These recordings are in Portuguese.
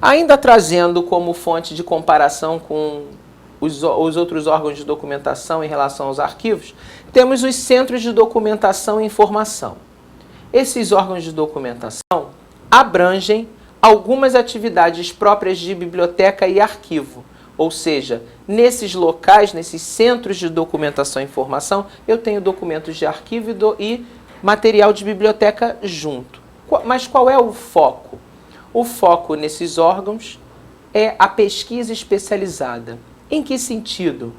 Ainda trazendo como fonte de comparação com os outros órgãos de documentação em relação aos arquivos, temos os centros de documentação e informação. Esses órgãos de documentação abrangem algumas atividades próprias de biblioteca e arquivo, ou seja, nesses locais, nesses centros de documentação e informação, eu tenho documentos de arquivo e material de biblioteca junto. Mas qual é o foco? O foco nesses órgãos é a pesquisa especializada. Em que sentido?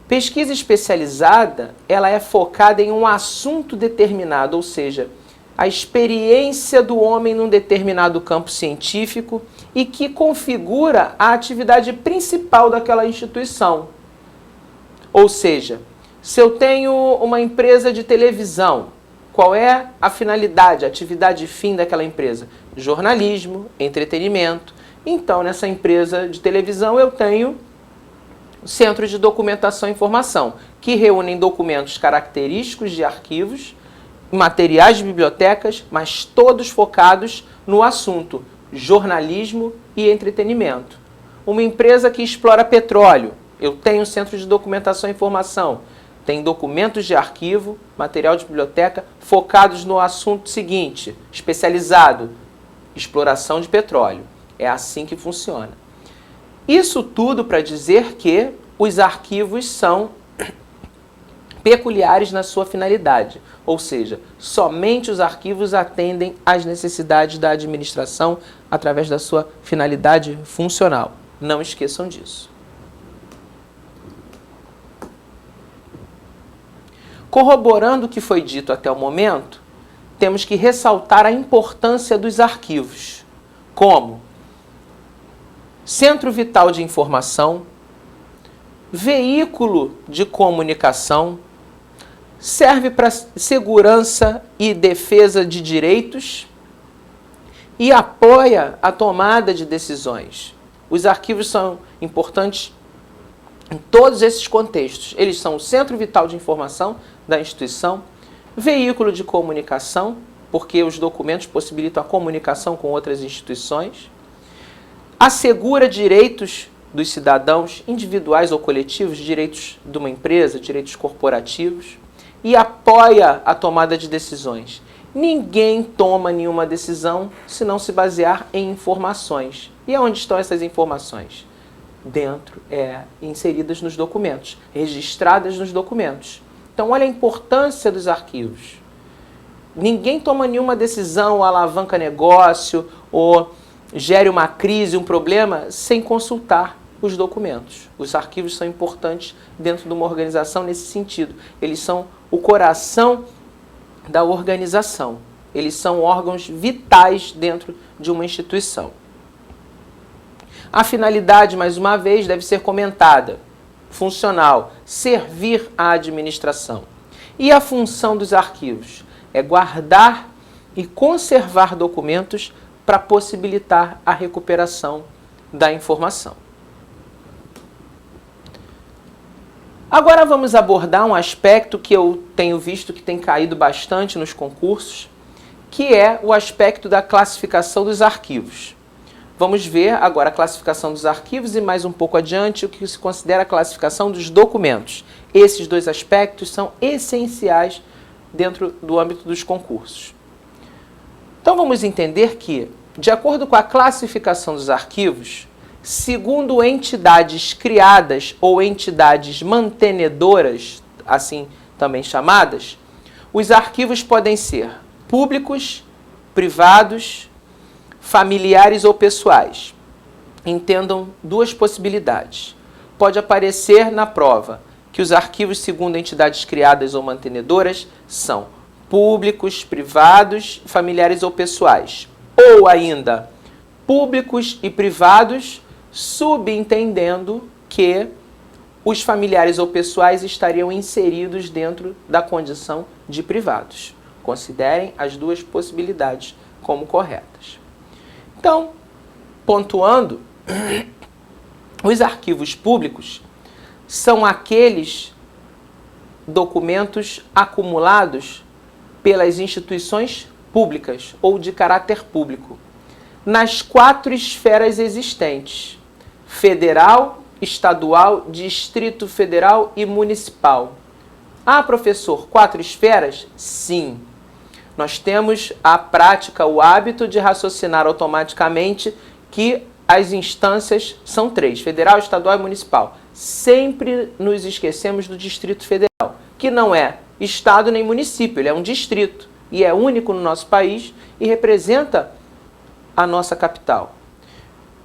Pesquisa especializada, ela é focada em um assunto determinado, ou seja, a experiência do homem num determinado campo científico e que configura a atividade principal daquela instituição. Ou seja, se eu tenho uma empresa de televisão, qual é a finalidade, a atividade fim daquela empresa? Jornalismo, entretenimento. Então, nessa empresa de televisão, eu tenho centros de documentação e informação, que reúnem documentos característicos de arquivos, materiais de bibliotecas, mas todos focados no assunto jornalismo e entretenimento. Uma empresa que explora petróleo, eu tenho centro de documentação e informação, tem documentos de arquivo, material de biblioteca, focados no assunto seguinte, especializado, exploração de petróleo. É assim que funciona. Isso tudo para dizer que os arquivos são peculiares na sua finalidade, ou seja, somente os arquivos atendem às necessidades da administração através da sua finalidade funcional. Não esqueçam disso. Corroborando o que foi dito até o momento, temos que ressaltar a importância dos arquivos, como centro vital de informação, veículo de comunicação, serve para segurança e defesa de direitos e apoia a tomada de decisões. Os arquivos são importantes em todos esses contextos. Eles são o centro vital de informação da instituição, veículo de comunicação, porque os documentos possibilitam a comunicação com outras instituições, assegura direitos dos cidadãos individuais ou coletivos, direitos de uma empresa, direitos corporativos, e apoia a tomada de decisões. Ninguém toma nenhuma decisão se não se basear em informações. E aonde estão essas informações? Dentro, inseridas nos documentos, registradas nos documentos. Então, olha a importância dos arquivos. Ninguém toma nenhuma decisão, alavanca negócio ou gere uma crise, um problema, sem consultar os documentos. Os arquivos são importantes dentro de uma organização nesse sentido. Eles são o coração da organização. Eles são órgãos vitais dentro de uma instituição. A finalidade, mais uma vez, deve ser comentada. Funcional, servir à administração. E a função dos arquivos é guardar e conservar documentos para possibilitar a recuperação da informação. Agora vamos abordar um aspecto que eu tenho visto que tem caído bastante nos concursos, que é o aspecto da classificação dos arquivos. Vamos ver agora a classificação dos arquivos e mais um pouco adiante o que se considera a classificação dos documentos. Esses dois aspectos são essenciais dentro do âmbito dos concursos. Então vamos entender que, de acordo com a classificação dos arquivos, segundo entidades criadas ou entidades mantenedoras, assim também chamadas, os arquivos podem ser públicos, privados, familiares ou pessoais. Entendam duas possibilidades. Pode aparecer na prova que os arquivos, segundo entidades criadas ou mantenedoras, são públicos, privados, familiares ou pessoais. Ou ainda, públicos e privados, subentendendo que os familiares ou pessoais estariam inseridos dentro da condição de privados. Considerem as duas possibilidades como corretas. Então, pontuando, os arquivos públicos são aqueles documentos acumulados pelas instituições públicas ou de caráter público. nas 4 esferas existentes: federal, estadual, Distrito Federal e municipal. Ah, professor, 4 esferas? Sim. Nós temos a prática, o hábito de raciocinar automaticamente que as instâncias são 3, federal, estadual e municipal. Sempre nos esquecemos do Distrito Federal, que não é estado nem município, ele é um distrito e é único no nosso país e representa a nossa capital.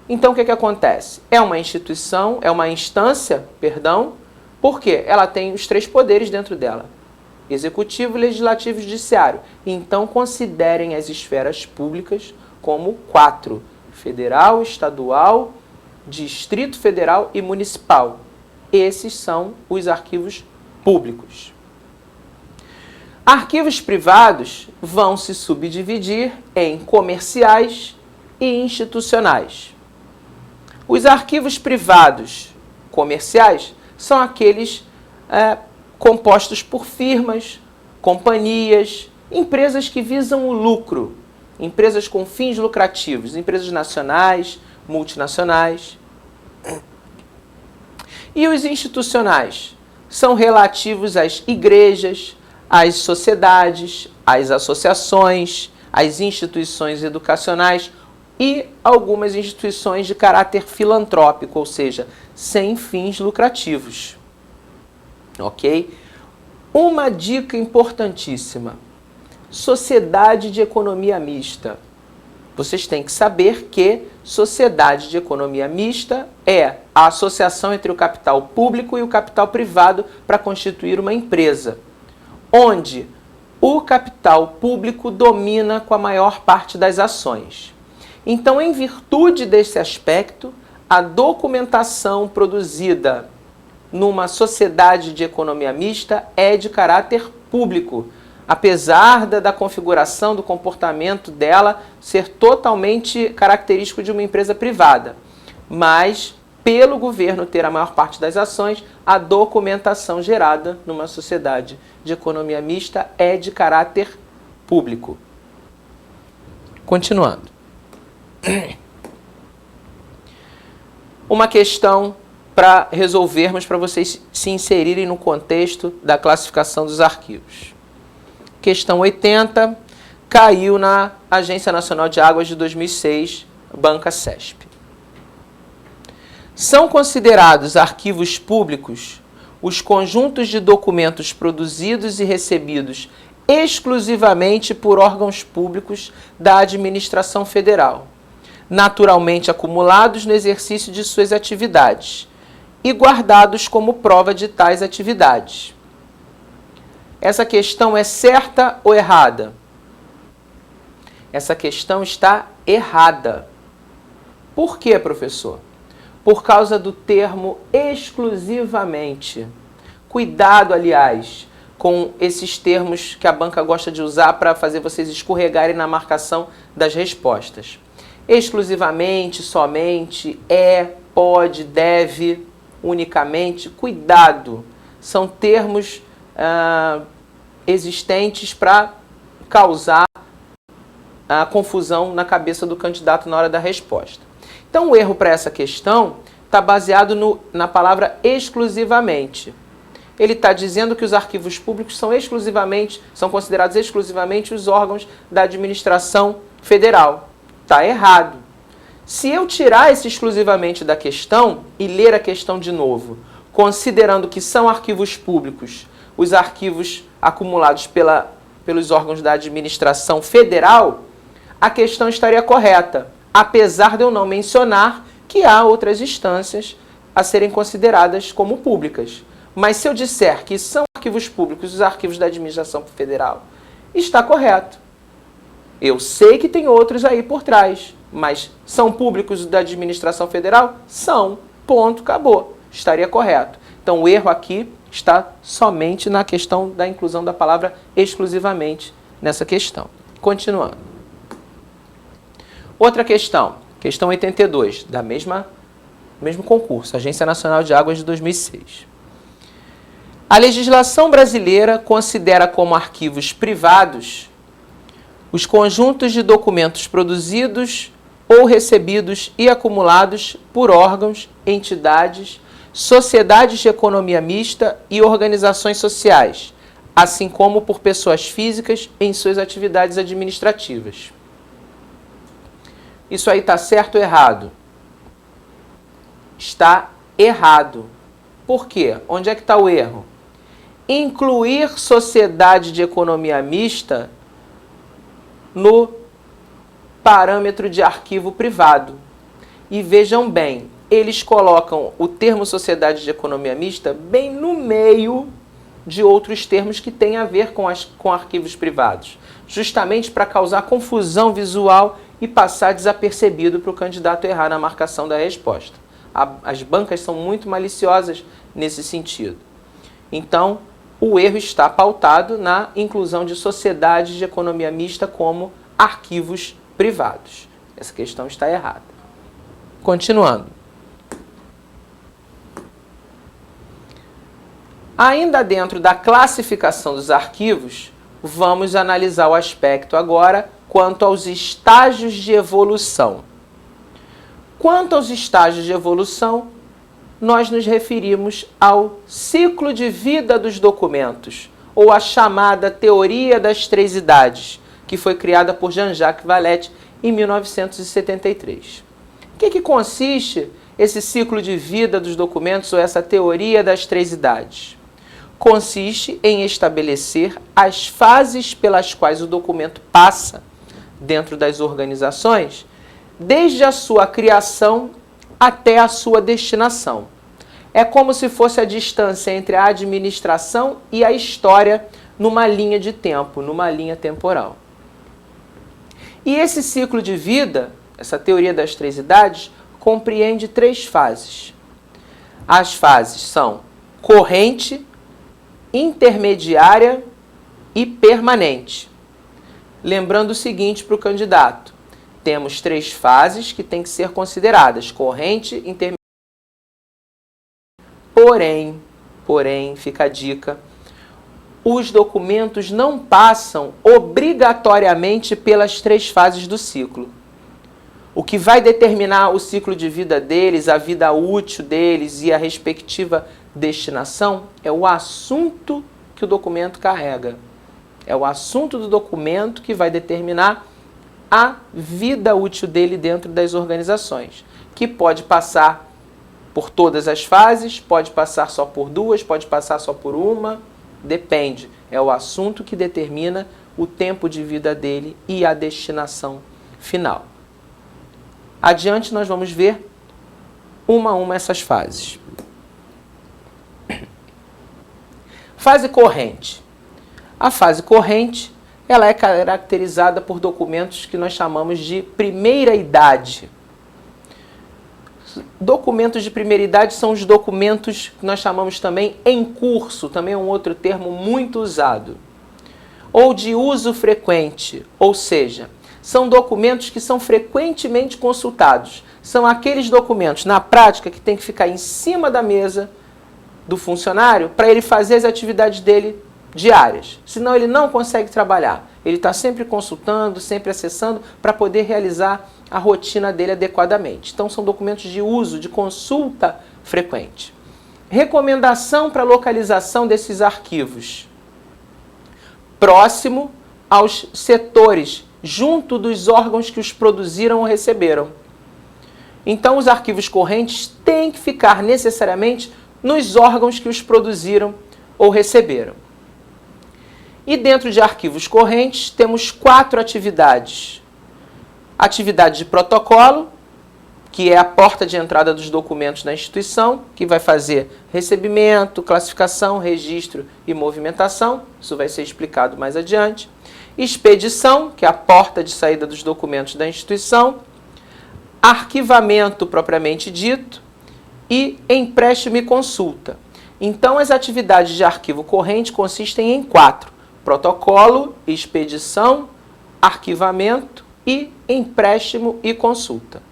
Então, o que acontece? É uma instituição, é uma instância, perdão, porque ela tem os 3 poderes dentro dela: executivo, legislativo e judiciário. Então, considerem as esferas públicas como 4: federal, estadual, Distrito Federal e municipal. Esses são os arquivos públicos. Arquivos privados vão se subdividir em comerciais e institucionais. Os arquivos privados comerciais são aqueles compostos por firmas, companhias, empresas que visam o lucro, empresas com fins lucrativos, empresas nacionais, multinacionais. E os institucionais são relativos às igrejas, às sociedades, às associações, às instituições educacionais e algumas instituições de caráter filantrópico, ou seja, sem fins lucrativos. Ok? Uma dica importantíssima: sociedade de economia mista. Vocês têm que saber que sociedade de economia mista é a associação entre o capital público e o capital privado para constituir uma empresa, onde o capital público domina com a maior parte das ações. Então, em virtude desse aspecto, a documentação produzida numa sociedade de economia mista é de caráter público, apesar da configuração, do comportamento dela ser totalmente característico de uma empresa privada. Mas, pelo governo ter a maior parte das ações, a documentação gerada numa sociedade de economia mista é de caráter público. Continuando. Uma questão para resolvermos, para vocês se inserirem no contexto da classificação dos arquivos. Questão 80, caiu na Agência Nacional de Águas de 2006, Banca CESP. São considerados arquivos públicos os conjuntos de documentos produzidos e recebidos exclusivamente por órgãos públicos da administração federal, naturalmente acumulados no exercício de suas atividades e guardados como prova de tais atividades. Essa questão é certa ou errada? Essa questão está errada. Por quê, professor? Por causa do termo exclusivamente. Cuidado, aliás, com esses termos que a banca gosta de usar para fazer vocês escorregarem na marcação das respostas. Exclusivamente, somente, pode, deve, unicamente. Cuidado, são termos existentes para causar a confusão na cabeça do candidato na hora da resposta. Então, o erro para essa questão está baseado na palavra exclusivamente. Ele está dizendo que os arquivos públicos são considerados exclusivamente os órgãos da administração federal. Está errado. Se eu tirar esse exclusivamente da questão e ler a questão de novo, considerando que são arquivos públicos os arquivos acumulados pelos órgãos da administração federal, a questão estaria correta, apesar de eu não mencionar que há outras instâncias a serem consideradas como públicas. Mas se eu disser que são arquivos públicos os arquivos da administração federal, está correto. Eu sei que tem outros aí por trás, mas são públicos da administração federal? São. Ponto, acabou. Estaria correto. Então o erro aqui está somente na questão da inclusão da palavra exclusivamente nessa questão. Continuando. Outra questão, questão 82, mesmo concurso, Agência Nacional de Águas de 2006. A legislação brasileira considera como arquivos privados os conjuntos de documentos produzidos ou recebidos e acumulados por órgãos, entidades, sociedades de economia mista e organizações sociais, assim como por pessoas físicas em suas atividades administrativas. Isso aí está certo ou errado? Está errado. Por quê? Onde é que está o erro? Incluir sociedade de economia mista no parâmetro de arquivo privado. E vejam bem, eles colocam o termo sociedade de economia mista bem no meio de outros termos que têm a ver com arquivos privados, justamente para causar confusão visual e passar desapercebido para o candidato errar na marcação da resposta. As bancas são muito maliciosas nesse sentido. Então, o erro está pautado na inclusão de sociedades de economia mista como arquivos privados. Essa questão está errada. Continuando. Ainda dentro da classificação dos arquivos, vamos analisar o aspecto agora quanto aos estágios de evolução. Quanto aos estágios de evolução, nós nos referimos ao ciclo de vida dos documentos, ou a chamada teoria das três idades, que foi criada por Jean-Jacques Vallée em 1973. O que consiste esse ciclo de vida dos documentos, ou essa teoria das três idades? Consiste em estabelecer as fases pelas quais o documento passa dentro das organizações, desde a sua criação até a sua destinação. É como se fosse a distância entre a administração e a história numa linha de tempo, numa linha temporal. E esse ciclo de vida, essa teoria das três idades, compreende três fases. As fases são corrente, intermediária e permanente. Lembrando o seguinte para o candidato: temos três fases que têm que ser consideradas: corrente, intermediária. Porém, fica a dica, os documentos não passam obrigatoriamente pelas três fases do ciclo. O que vai determinar o ciclo de vida deles, a vida útil deles e a respectiva destinação é o assunto que o documento carrega. É o assunto do documento que vai determinar a vida útil dele dentro das organizações, que pode passar por todas as fases, pode passar só por duas, pode passar só por uma, depende. É o assunto que determina o tempo de vida dele e a destinação final. Adiante nós vamos ver uma a uma essas fases. Fase corrente. A fase corrente, ela é caracterizada por documentos que nós chamamos de primeira idade. Documentos de primeira idade são os documentos que nós chamamos também em curso, também é um outro termo muito usado. Ou de uso frequente, ou seja, são documentos que são frequentemente consultados. São aqueles documentos, na prática, que tem que ficar em cima da mesa do funcionário para ele fazer as atividades dele diárias. Senão ele não consegue trabalhar. Ele está sempre consultando, sempre acessando para poder realizar a rotina dele adequadamente. Então são documentos de uso, de consulta frequente. Recomendação para localização desses arquivos. Próximo aos setores, junto dos órgãos que os produziram ou receberam. Então os arquivos correntes têm que ficar necessariamente nos órgãos que os produziram ou receberam. E dentro de arquivos correntes temos 4 atividades. Atividade de protocolo, que é a porta de entrada dos documentos da instituição, que vai fazer recebimento, classificação, registro e movimentação. Isso vai ser explicado mais adiante. Expedição, que é a porta de saída dos documentos da instituição. Arquivamento propriamente dito. E empréstimo e consulta. Então, as atividades de arquivo corrente consistem em 4. Protocolo, expedição, arquivamento e empréstimo e consulta.